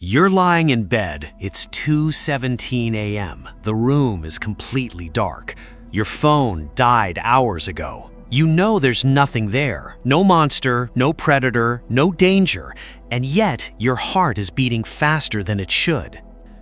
You're lying in bed. It's 2:17 a.m. The room is completely dark. Your phone died hours ago. You know there's nothing there. No monster, no predator, no danger. And yet, your heart is beating faster than it should.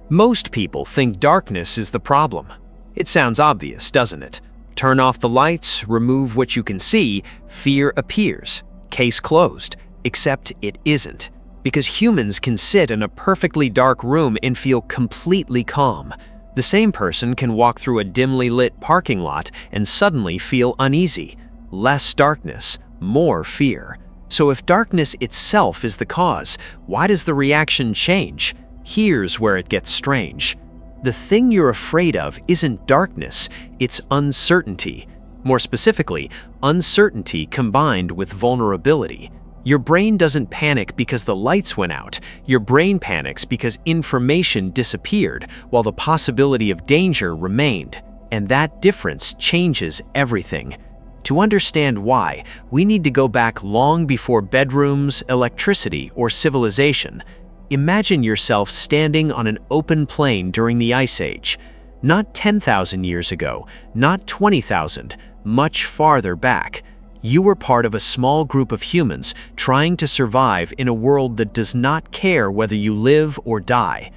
Most people think darkness is the problem. It sounds obvious, doesn't it? Turn off the lights, remove what you can see, fear appears. Case closed. Except it isn't. Because humans can sit in a perfectly dark room and feel completely calm. The same person can walk through a dimly lit parking lot and suddenly feel uneasy. Less darkness, more fear. So if darkness itself is the cause, why does the reaction change? Here's where it gets strange. The thing you're afraid of isn't darkness, it's uncertainty. More specifically, uncertainty combined with vulnerability. Your brain doesn't panic because the lights went out. Your brain panics because information disappeared while the possibility of danger remained. And that difference changes everything. To understand why, we need to go back long before bedrooms, electricity, or civilization. Imagine yourself standing on an open plain during the Ice Age. Not 10,000 years ago, not 20,000, much farther back. You were part of a small group of humans trying to survive in a world that does not care whether you live or die.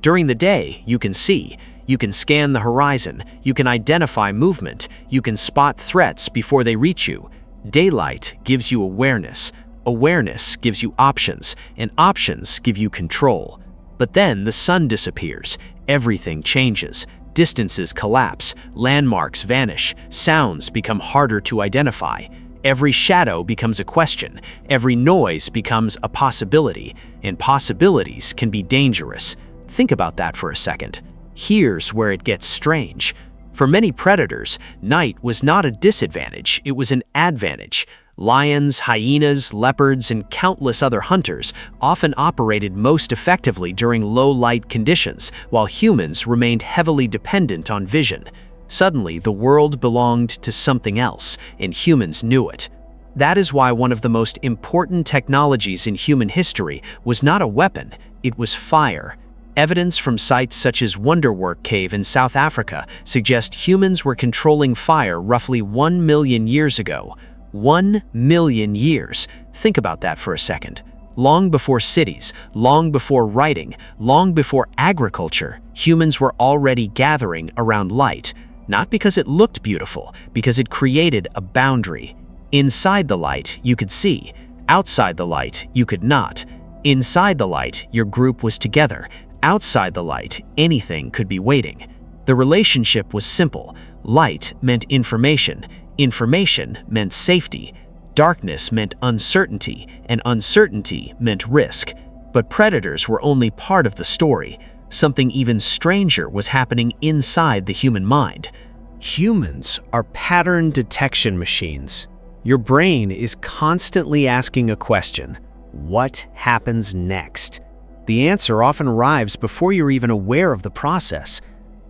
During the day, you can see, you can scan the horizon, you can identify movement, you can spot threats before they reach you. Daylight gives you awareness, awareness gives you options, and options give you control. But then the sun disappears, everything changes. Distances collapse, landmarks vanish, sounds become harder to identify. Every shadow becomes a question, every noise becomes a possibility, and possibilities can be dangerous. Think about that for a second. Here's where it gets strange. For many predators, night was not a disadvantage, it was an advantage. Lions, hyenas, leopards, and countless other hunters often operated most effectively during low-light conditions, while humans remained heavily dependent on vision. Suddenly, the world belonged to something else, and humans knew it. That is why one of the most important technologies in human history was not a weapon, it was fire. Evidence from sites such as Wonderwork Cave in South Africa suggest humans were controlling fire roughly 1 million years ago. 1 million years. Think about that for a second. Long before cities, long before writing, long before agriculture, humans were already gathering around light. Not because it looked beautiful, because it created a boundary. Inside the light, you could see. Outside the light, you could not. Inside the light, your group was together. Outside the light, anything could be waiting. The relationship was simple. Light meant information. Information meant safety. Darkness meant uncertainty, and uncertainty meant risk. But predators were only part of the story. Something even stranger was happening inside the human mind. Humans are pattern detection machines. Your brain is constantly asking a question: what happens next? The answer often arrives before you're even aware of the process.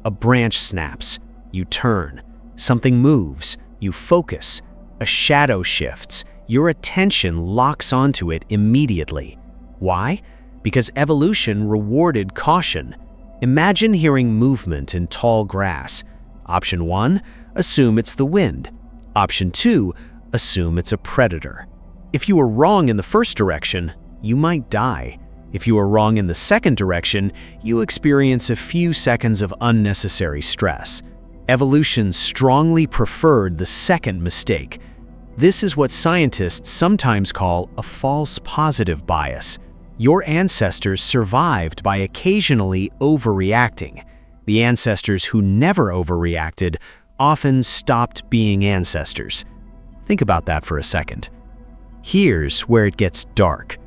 A branch snaps, you turn. Something moves, you focus. A shadow shifts, your attention locks onto it immediately. Why? Because evolution rewarded caution. Imagine hearing movement in tall grass. Option 1, assume it's the wind. Option 2, assume it's a predator. If you were wrong in the first direction, you might die. If you are wrong in the second direction, you experience a few seconds of unnecessary stress. Evolution strongly preferred the second mistake. This is what scientists sometimes call a false positive bias. Your ancestors survived by occasionally overreacting. The ancestors who never overreacted often stopped being ancestors. Think about that for a second. Here's where it gets dark.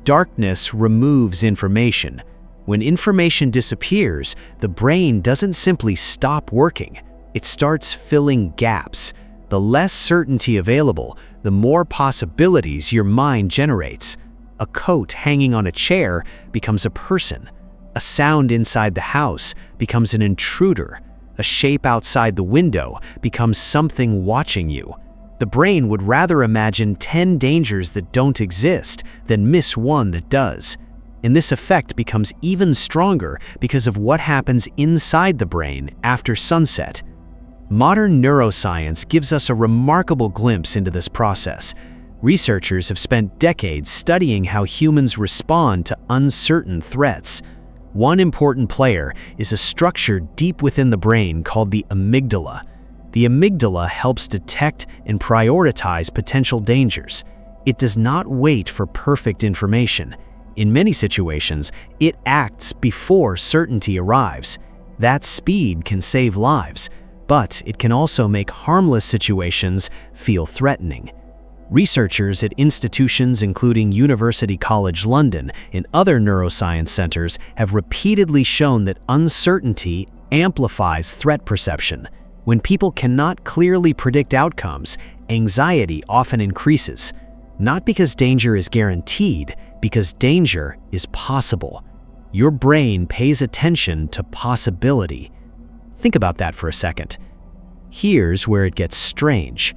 Darkness removes information. When information disappears, the brain doesn't simply stop working. It starts filling gaps. The less certainty available, the more possibilities your mind generates. A coat hanging on a chair becomes a person. A sound inside the house becomes an intruder. A shape outside the window becomes something watching you. The brain would rather imagine 10 dangers that don't exist than miss one that does. and this effect becomes even stronger because of what happens inside the brain after sunset. Modern neuroscience gives us a remarkable glimpse into this process. Researchers have spent decades studying how humans respond to uncertain threats. One important player is a structure deep within the brain called the amygdala. The amygdala helps detect and prioritize potential dangers. It does not wait for perfect information. In many situations, it acts before certainty arrives. That speed can save lives, but it can also make harmless situations feel threatening. Researchers at institutions including University College London and other neuroscience centers have repeatedly shown that uncertainty amplifies threat perception. When people cannot clearly predict outcomes, anxiety often increases. Not because danger is guaranteed, because danger is possible. Your brain pays attention to possibility. Think about that for a second. Here's where it gets strange.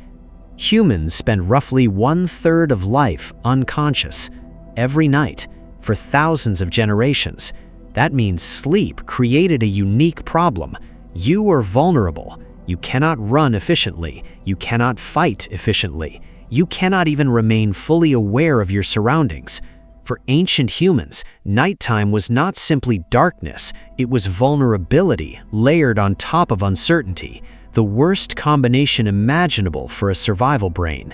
Humans spend roughly 1/3 of life unconscious, every night, for thousands of generations. That means sleep created a unique problem. You are vulnerable. You cannot run efficiently. You cannot fight efficiently. You cannot even remain fully aware of your surroundings. For ancient humans, nighttime was not simply darkness, it was vulnerability layered on top of uncertainty, the worst combination imaginable for a survival brain.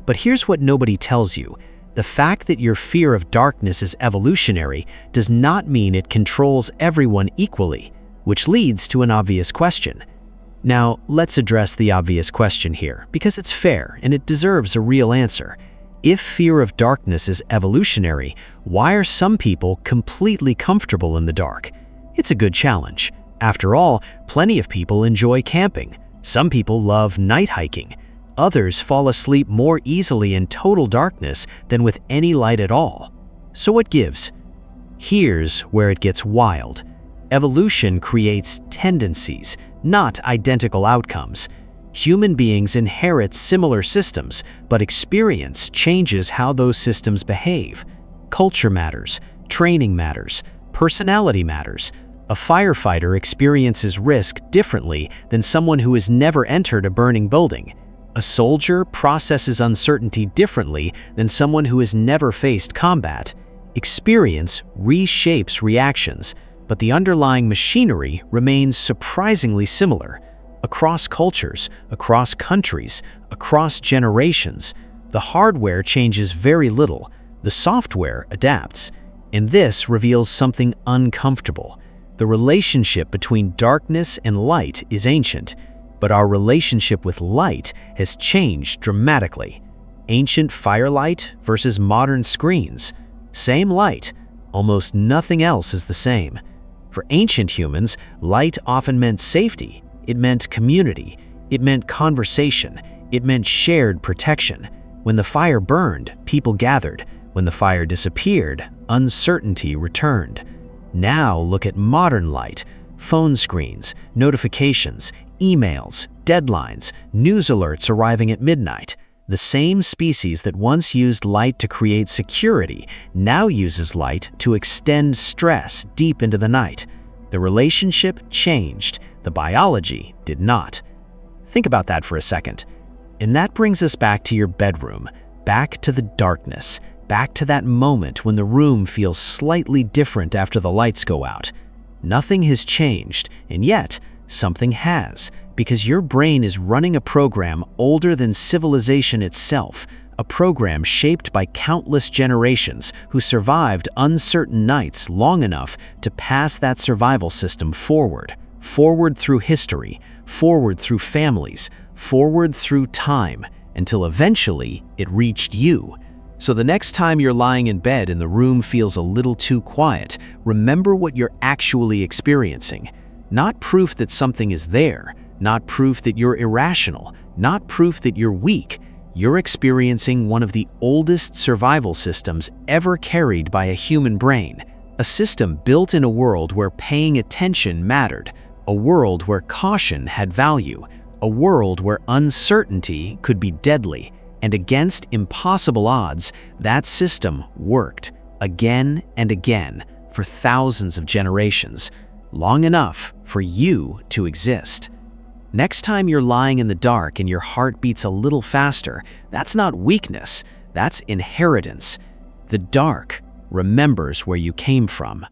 But here's what nobody tells you. The fact that your fear of darkness is evolutionary does not mean it controls everyone equally, which leads to an obvious question. Now, let's address the obvious question here, because it's fair and it deserves a real answer. If fear of darkness is evolutionary, why are some people completely comfortable in the dark? It's a good challenge. After all, plenty of people enjoy camping. Some people love night hiking. Others fall asleep more easily in total darkness than with any light at all. So what gives? Here's where it gets wild. Evolution creates tendencies, not identical outcomes. Human beings inherit similar systems, but experience changes how those systems behave. Culture matters, training matters, personality matters. A firefighter experiences risk differently than someone who has never entered a burning building. A soldier processes uncertainty differently than someone who has never faced combat. Experience reshapes reactions, but the underlying machinery remains surprisingly similar. Across cultures, across countries, across generations, the hardware changes very little, the software adapts, and this reveals something uncomfortable. The relationship between darkness and light is ancient, but our relationship with light has changed dramatically. Ancient firelight versus modern screens. Same light, almost nothing else is the same. For ancient humans, light often meant safety. It meant community. It meant conversation. It meant shared protection. When the fire burned, people gathered. When the fire disappeared, uncertainty returned. Now look at modern light. Phone screens, notifications, emails, deadlines, news alerts arriving at midnight. The same species that once used light to create security now uses light to extend stress deep into the night. The relationship changed. The biology did not. Think about that for a second. And that brings us back to your bedroom, back to the darkness, back to that moment when the room feels slightly different after the lights go out. Nothing has changed, and yet something has, because your brain is running a program older than civilization itself, a program shaped by countless generations who survived uncertain nights long enough to pass that survival system forward through history, forward through families, forward through time, until eventually it reached you. So the next time you're lying in bed and the room feels a little too quiet, remember what you're actually experiencing. Not proof that something is there, not proof that you're irrational, not proof that you're weak. You're experiencing one of the oldest survival systems ever carried by a human brain. A system built in a world where paying attention mattered, a world where caution had value, a world where uncertainty could be deadly. And against impossible odds, that system worked. again and again for thousands of generations, long enough for you to exist. Next time you're lying in the dark and your heart beats a little faster, that's not weakness, that's inheritance. The dark remembers where you came from.